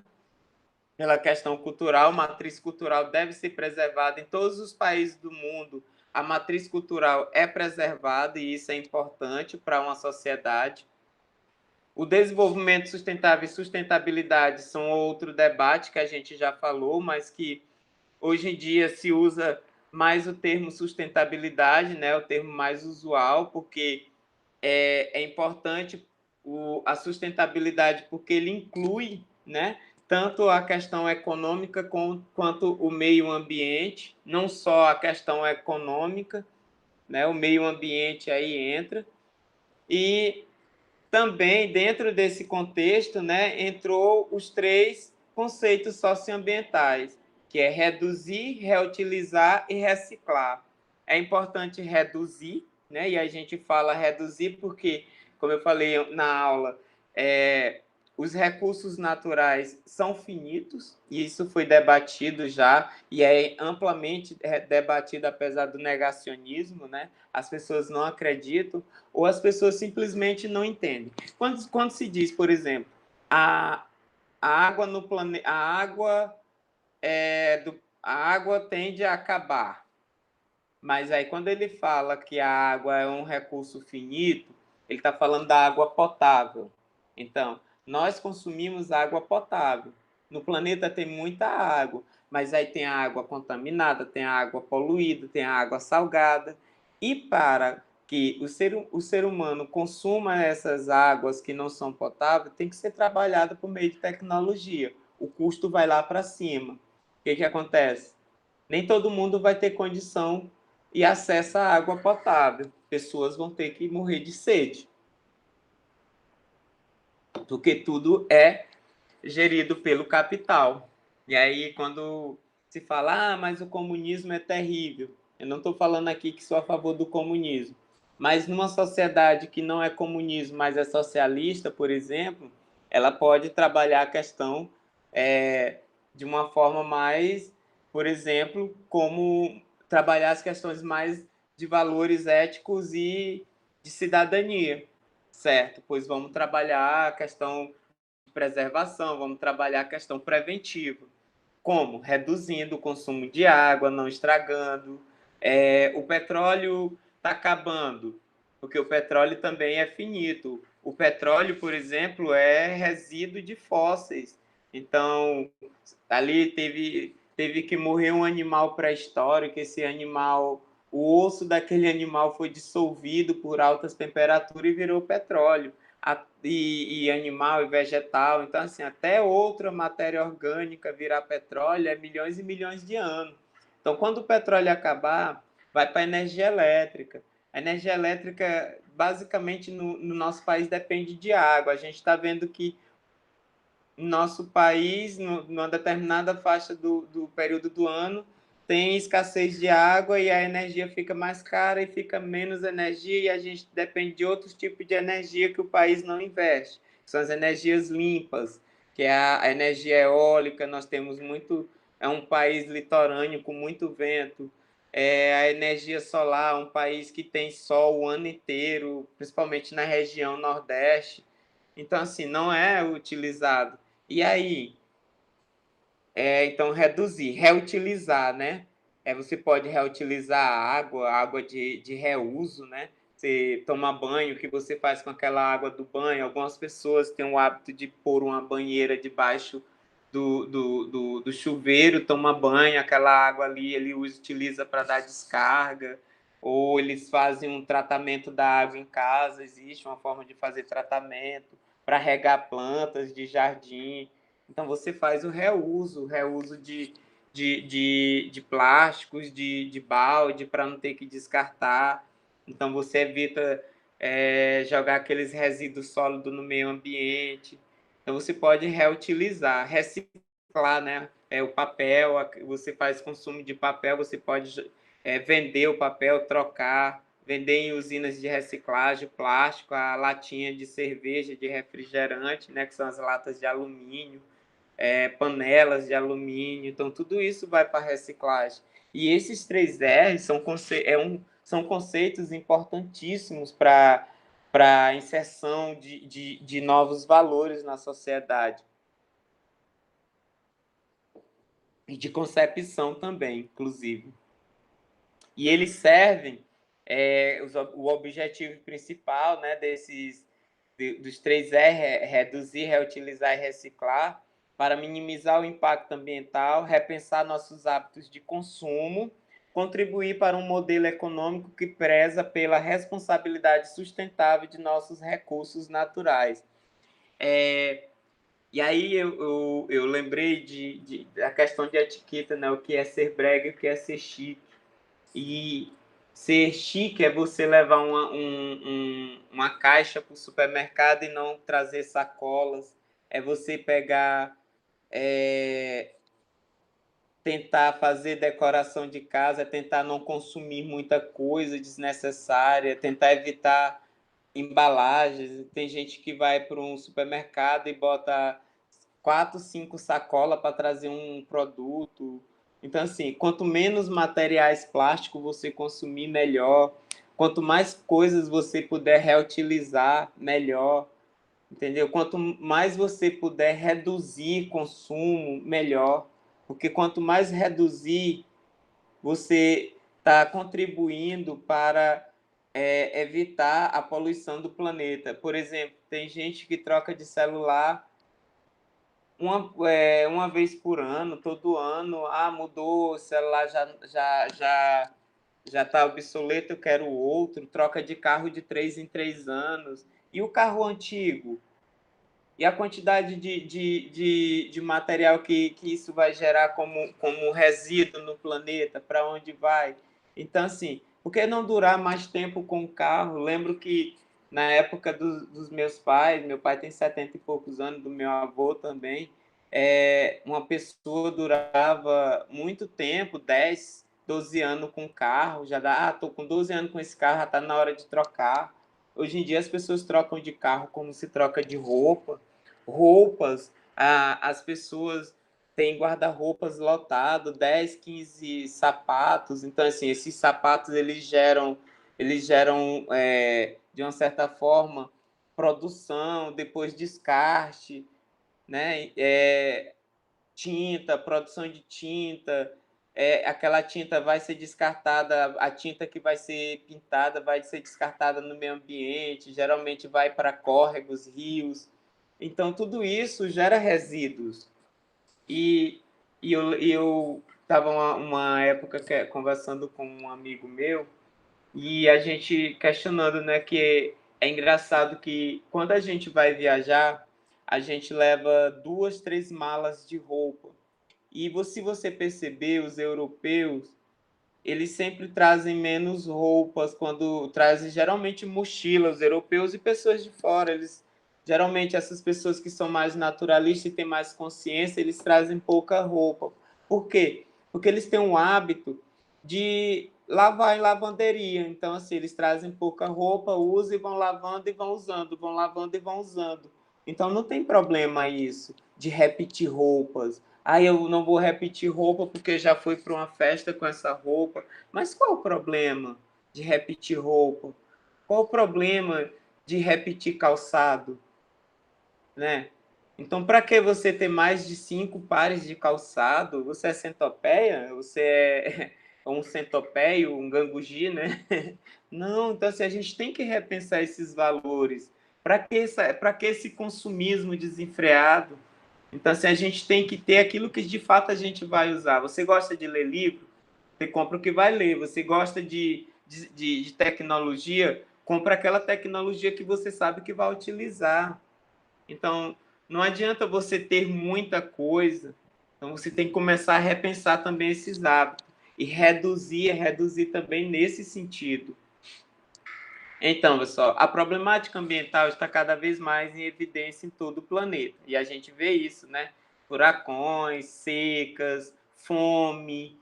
pela questão cultural. Matriz cultural deve ser preservada em todos os países do mundo. A matriz cultural é preservada e isso é importante para uma sociedade. O desenvolvimento sustentável e sustentabilidade são outro debate que a gente já falou, mas que hoje em dia se usa mais o termo sustentabilidade, né, o termo mais usual, porque é importante a sustentabilidade porque ele inclui, né, tanto a questão econômica quanto o meio ambiente, não só a questão econômica, né, o meio ambiente aí entra, e também dentro desse contexto, né, entrou os 3 conceitos socioambientais, que é reduzir, reutilizar e reciclar. É importante reduzir, né, e a gente fala reduzir porque, como eu falei na aula, os recursos naturais são finitos, e isso foi debatido já, e é amplamente debatido apesar do negacionismo, né? As pessoas não acreditam, ou as pessoas simplesmente não entendem. Quando se diz, por exemplo, a água no planeta, a água tende a acabar, mas aí quando ele fala que a água é um recurso finito, ele está falando da água potável. Então, nós consumimos água potável. No planeta tem muita água, mas aí tem a água contaminada, tem a água poluída, tem a água salgada. E para que o ser humano consuma essas águas que não são potáveis, tem que ser trabalhado por meio de tecnologia. O custo vai lá para cima. O que acontece? Nem todo mundo vai ter condição e acesso à água potável. Pessoas vão ter que morrer de sede. Porque tudo é gerido pelo capital. E aí, quando se fala, mas o comunismo é terrível. Eu não estou falando aqui que sou a favor do comunismo. Mas numa sociedade que não é comunismo, mas é socialista, por exemplo, ela pode trabalhar a questão de uma forma mais, por exemplo, como trabalhar as questões mais de valores éticos e de cidadania, certo? Pois vamos trabalhar a questão de preservação, vamos trabalhar a questão preventiva. Como? Reduzindo o consumo de água, não estragando. O petróleo está acabando, porque o petróleo também é finito. O petróleo, por exemplo, é resíduo de fósseis. Então, ali teve que morrer um animal pré-histórico, esse animal, o osso daquele animal foi dissolvido por altas temperaturas e virou petróleo. E animal e vegetal, então assim, até outra matéria orgânica virar petróleo é milhões e milhões de anos. Então, quando o petróleo acabar, vai para a energia elétrica. A energia elétrica, basicamente, no nosso país depende de água. A gente está vendo que nosso país, numa determinada faixa do período do ano, tem escassez de água e a energia fica mais cara e fica menos energia e a gente depende de outros tipos de energia que o país não investe. São as energias limpas, que é a energia eólica, nós temos muito... É um país litorâneo com muito vento. A energia solar, um país que tem sol o ano inteiro, principalmente na região nordeste. Então, assim, não é utilizado. E aí, então, reduzir, reutilizar, né? Você pode reutilizar a água de reuso, né? Você toma banho, o que você faz com aquela água do banho? Algumas pessoas têm o hábito de pôr uma banheira debaixo do chuveiro, toma banho, aquela água ali ele utiliza para dar descarga. ou eles fazem um tratamento da água em casa, existe uma forma de fazer tratamento para regar plantas de jardim. Então, você faz o reuso de plásticos, de balde, para não ter que descartar. Então, você evita jogar aqueles resíduos sólidos no meio ambiente. Então, você pode reutilizar, reciclar, né? O papel, você faz consumo de papel, você pode vender o papel, trocar, vender em usinas de reciclagem, plástico, a latinha de cerveja, de refrigerante, né? Que são as latas de alumínio, panelas de alumínio. Então, tudo isso vai para a reciclagem. E esses 3R são conceitos importantíssimos para a inserção de novos valores na sociedade. E de concepção também, inclusive. E eles servem, o objetivo principal, né, dos 3R, reduzir, reutilizar e reciclar, para minimizar o impacto ambiental, repensar nossos hábitos de consumo, contribuir para um modelo econômico que preza pela responsabilidade sustentável de nossos recursos naturais. E aí eu lembrei da questão de etiqueta, né? O que é ser brega e o que é ser chique. E ser chique é você levar uma caixa para o supermercado e não trazer sacolas. É você pegar, tentar fazer decoração de casa, tentar não consumir muita coisa desnecessária, tentar evitar embalagens. Tem gente que vai para um supermercado e bota 4, 5 sacolas para trazer um produto. Então, assim, quanto menos materiais plásticos você consumir, melhor. Quanto mais coisas você puder reutilizar, melhor. Entendeu? Quanto mais você puder reduzir consumo, melhor. Porque quanto mais reduzir, você está contribuindo para evitar a poluição do planeta. Por exemplo, tem gente que troca de celular uma vez por ano, todo ano. Mudou, o celular já está obsoleto, eu quero outro. Troca de carro de 3 em 3 anos. E o carro antigo? E a quantidade de material que isso vai gerar como resíduo no planeta, para onde vai? Então, assim, por que não durar mais tempo com o carro? Lembro que na época dos meus pais, meu pai tem 70 e poucos anos, do meu avô também, uma pessoa durava muito tempo, 10, 12 anos com o carro, já dá, estou com 12 anos com esse carro, já está na hora de trocar. Hoje em dia as pessoas trocam de carro como se troca de roupas, as pessoas têm guarda-roupas lotado, 10, 15 sapatos. Então, assim, esses sapatos eles geram de uma certa forma, produção, depois descarte, né? Tinta, produção de tinta, aquela tinta vai ser descartada, a tinta que vai ser pintada vai ser descartada no meio ambiente, geralmente vai para córregos, rios. Então, tudo isso gera resíduos. E, eu estava uma época conversando com um amigo meu e a gente questionando, né, que é engraçado que quando a gente vai viajar, a gente leva 2, 3 malas de roupa. E se você perceber, os europeus, eles sempre trazem menos roupas quando trazem geralmente mochilas, os europeus e pessoas de fora, eles geralmente essas pessoas que são mais naturalistas e têm mais consciência, eles trazem pouca roupa. Por quê? Porque eles têm um hábito de lavar em lavanderia. Então, assim, eles trazem pouca roupa, usam e vão lavando e vão usando, vão lavando e vão usando. Então, não tem problema isso de repetir roupas. Eu não vou repetir roupa porque já fui para uma festa com essa roupa. Mas qual o problema de repetir roupa? Qual o problema de repetir calçado, né? Então, para que você ter mais de 5 pares de calçado? Você é centopeia? Você é um centopeio, um gangugi, né? Não, então assim, a gente tem que repensar esses valores. Para que esse consumismo desenfreado? Então, assim, a gente tem que ter aquilo que de fato a gente vai usar. Você gosta de ler livro? Você compra o que vai ler. Você gosta de de tecnologia, compra aquela tecnologia que você sabe que vai utilizar. Então, não adianta você ter muita coisa. Então, você tem que começar a repensar também esses hábitos e reduzir também nesse sentido. Então, pessoal, a problemática ambiental está cada vez mais em evidência em todo o planeta. E a gente vê isso, né? Furacões, secas, fome,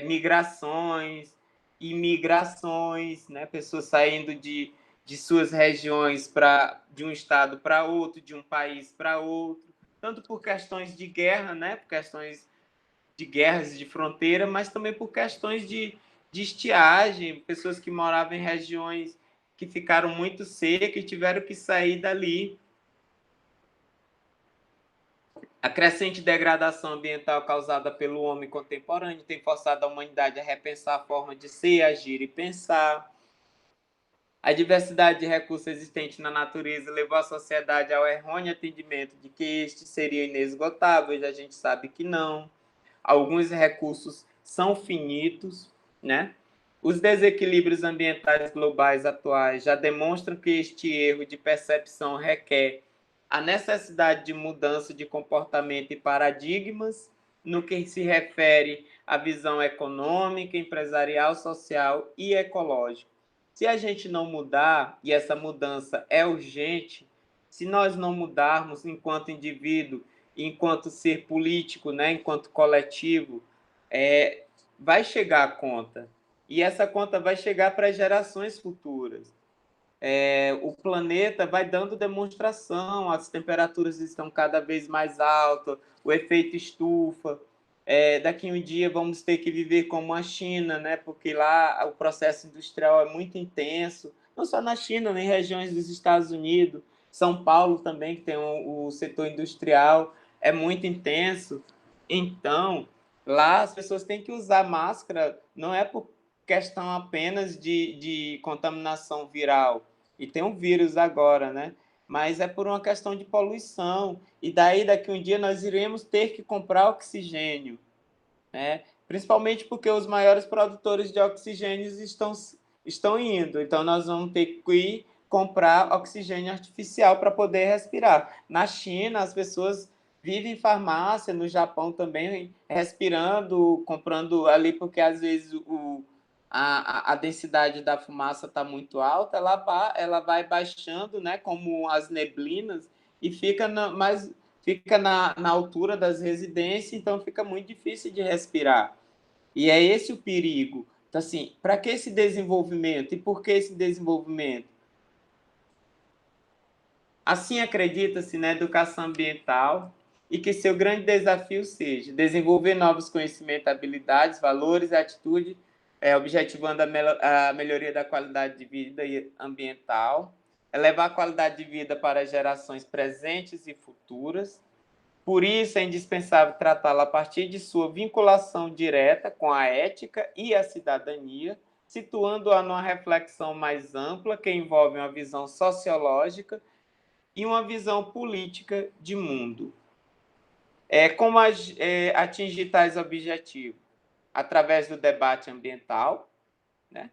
migrações, imigrações, né? Pessoas saindo de suas regiões de um estado para outro, de um país para outro, tanto por questões de guerra, né? Por questões de guerras de fronteira, mas também por questões de estiagem, pessoas que moravam em regiões que ficaram muito secas e tiveram que sair dali. A crescente degradação ambiental causada pelo homem contemporâneo tem forçado a humanidade a repensar a forma de ser, agir e pensar. A diversidade de recursos existentes na natureza levou a sociedade ao errôneo entendimento de que este seria inesgotável, e a gente sabe que não. Alguns recursos são finitos, né? Os desequilíbrios ambientais globais atuais já demonstram que este erro de percepção requer a necessidade de mudança de comportamento e paradigmas no que se refere à visão econômica, empresarial, social e ecológica. Se a gente não mudar, e essa mudança é urgente, se nós não mudarmos enquanto indivíduo, enquanto ser político, né, enquanto coletivo, vai chegar a conta. E essa conta vai chegar para gerações futuras. O planeta vai dando demonstração, as temperaturas estão cada vez mais altas, o efeito estufa. Daqui um dia vamos ter que viver como a China, né? Porque lá o processo industrial é muito intenso, não só na China, nem em regiões dos Estados Unidos, São Paulo também, que tem o setor industrial, é muito intenso. Então, lá as pessoas têm que usar máscara, não é por questão apenas de contaminação viral, e tem um vírus agora, né? Mas é por uma questão de poluição, e daí daqui um dia nós iremos ter que comprar oxigênio, né? Principalmente porque os maiores produtores de oxigênio estão indo, então nós vamos ter que ir comprar oxigênio artificial para poder respirar. Na China, as pessoas vivem em farmácia, no Japão também, respirando, comprando ali, porque às vezes a densidade da fumaça está muito alta, ela vai baixando, né, como as neblinas, e fica na altura das residências, então fica muito difícil de respirar. E é esse o perigo. Então, assim, para que esse desenvolvimento? E por que esse desenvolvimento? Assim, acredita-se na educação ambiental e que seu grande desafio seja desenvolver novos conhecimentos, habilidades, valores e atitudes, objetivando a melhoria da qualidade de vida ambiental, elevar a qualidade de vida para gerações presentes e futuras. Por isso, é indispensável tratá-la a partir de sua vinculação direta com a ética e a cidadania, situando-a numa reflexão mais ampla que envolve uma visão sociológica e uma visão política de mundo. Como atingir tais objetivos? Através do debate ambiental, né?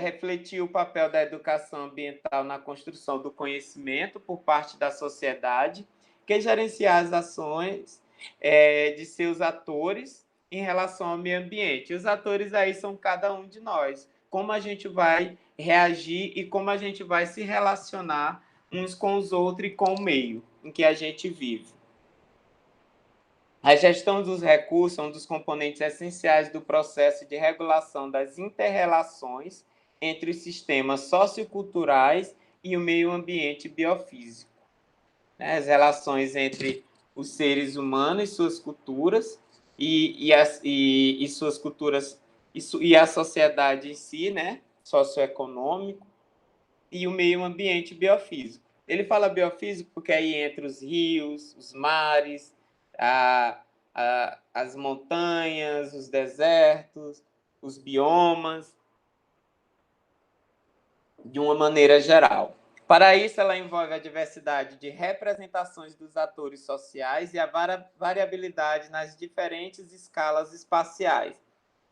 Refletir o papel da educação ambiental na construção do conhecimento por parte da sociedade, que gerenciar as ações de seus atores em relação ao meio ambiente. E os atores aí são cada um de nós. Como a gente vai reagir e como a gente vai se relacionar uns com os outros e com o meio em que a gente vive. A gestão dos recursos é um dos componentes essenciais do processo de regulação das inter-relações entre os sistemas socioculturais e o meio ambiente biofísico. As relações entre os seres humanos e suas culturas e suas culturas e a sociedade em si, né, socioeconômico, e o meio ambiente biofísico. Ele fala biofísico porque aí entre os rios, os mares, as montanhas, os desertos, os biomas, de uma maneira geral. Para isso, ela envolve a diversidade de representações dos atores sociais e a variabilidade nas diferentes escalas espaciais.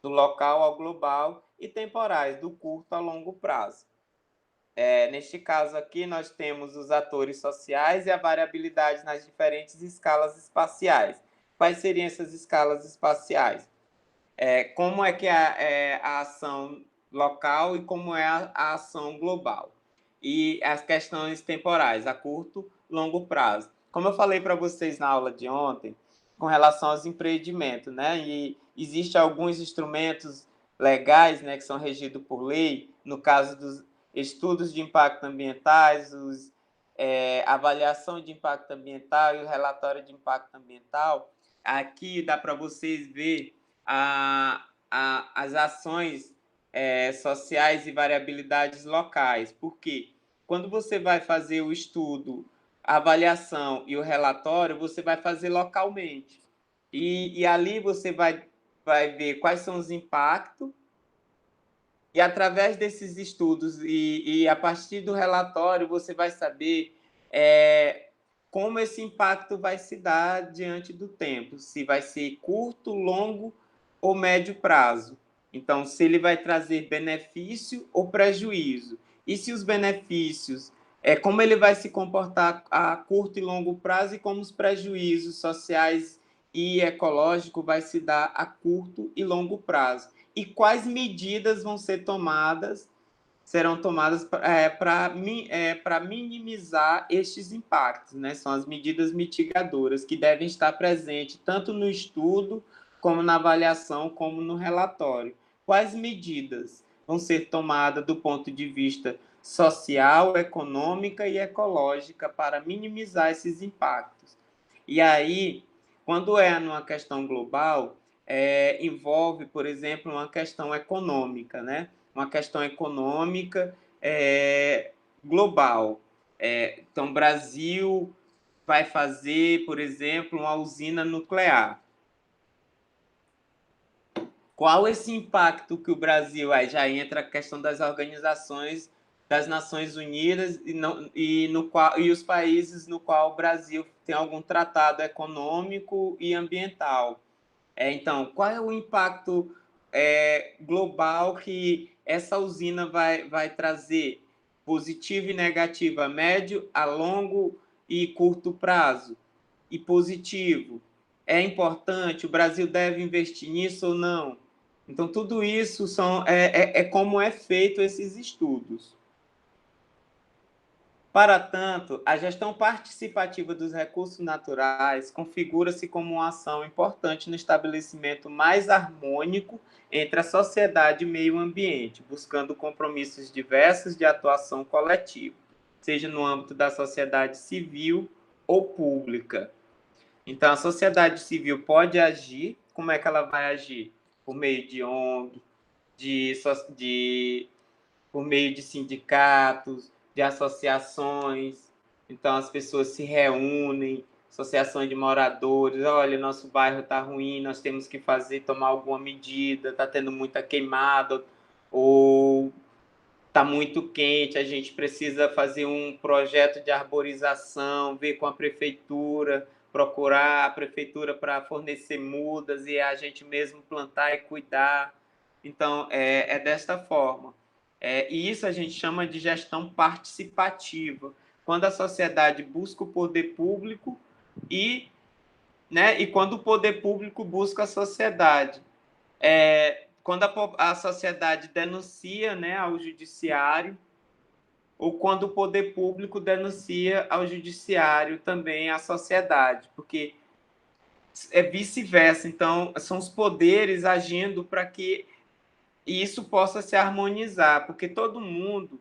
do local ao global, e temporais, do curto ao longo prazo. Neste caso aqui, nós temos os atores sociais e a variabilidade nas diferentes escalas espaciais. Quais seriam essas escalas espaciais? Como é que é a ação local e como é a ação global. E as questões temporais, a curto, longo prazo. Como eu falei para vocês na aula de ontem, com relação aos empreendimentos, né? E existem alguns instrumentos legais, né, que são regidos por lei, no caso dos estudos de impacto ambientais, avaliação de impacto ambiental e o relatório de impacto ambiental. Aqui dá para vocês ver as ações sociais e variabilidades locais. Por quê? Quando você vai fazer o estudo, a avaliação e o relatório, você vai fazer localmente. E ali você vai ver quais são os impactos, e através desses estudos e a partir do relatório, você vai saber como esse impacto vai se dar diante do tempo, se vai ser curto, longo ou médio prazo. Então, se ele vai trazer benefício ou prejuízo. E se os benefícios, como ele vai se comportar a curto e longo prazo, e como os prejuízos sociais e ecológicos vai se dar a curto e longo prazo. E quais medidas serão tomadas para minimizar estes impactos, né? São as medidas mitigadoras que devem estar presentes tanto no estudo, como na avaliação, como no relatório. Quais medidas vão ser tomadas do ponto de vista social, econômica e ecológica para minimizar esses impactos? E aí, quando é numa questão global, envolve, por exemplo, uma questão econômica, né? Uma questão econômica global. Então, o Brasil vai fazer, por exemplo, uma usina nuclear. Qual esse impacto que o Brasil... Aí já entra a questão das organizações das Nações Unidas e os países no qual o Brasil tem algum tratado econômico e ambiental. Então, qual é o impacto global que essa usina vai trazer? Positivo e negativo, a médio, a longo e curto prazo. E positivo, é importante, o Brasil deve investir nisso ou não? Então, tudo isso como é feito esses estudos. Para tanto, a gestão participativa dos recursos naturais configura-se como uma ação importante no estabelecimento mais harmônico entre a sociedade e o meio ambiente, buscando compromissos diversos de atuação coletiva, seja no âmbito da sociedade civil ou pública. Então, a sociedade civil pode agir. Como é que ela vai agir? Por meio de ONG, por meio de sindicatos, de associações. Então, as pessoas se reúnem, associações de moradores, olha, nosso bairro está ruim, nós temos que tomar alguma medida, está tendo muita queimada, ou está muito quente, a gente precisa fazer um projeto de arborização, ver com a prefeitura, procurar a prefeitura para fornecer mudas e a gente mesmo plantar e cuidar. Então, é desta forma. E isso a gente chama de gestão participativa, quando a sociedade busca o poder público e quando o poder público busca a sociedade. Quando a sociedade denuncia, né, ao judiciário, ou quando o poder público denuncia ao judiciário também a sociedade, porque é vice-versa. Então, são os poderes agindo para que isso possa se harmonizar, porque todo mundo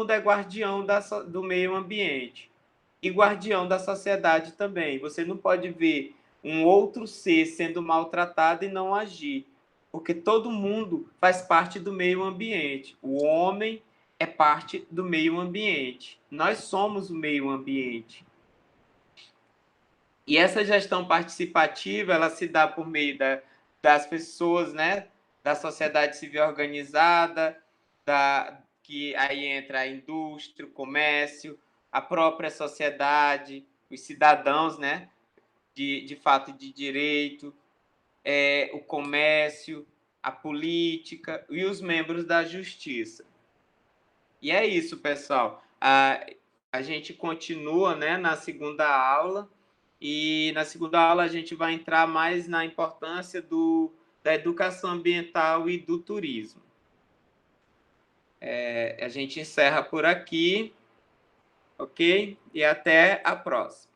é guardião do meio ambiente e guardião da sociedade também. Você não pode ver um outro ser sendo maltratado e não agir, porque todo mundo faz parte do meio ambiente. O homem é parte do meio ambiente. Nós somos o meio ambiente. E essa gestão participativa, ela se dá por meio das pessoas, né? Da sociedade civil organizada, que aí entra a indústria, o comércio, a própria sociedade, os cidadãos, né? De fato de direito, o comércio, a política e os membros da justiça. E é isso, pessoal. A gente continua, né, na segunda aula, e na segunda aula a gente vai entrar mais na importância da educação ambiental e do turismo. A gente encerra por aqui, ok? E até a próxima.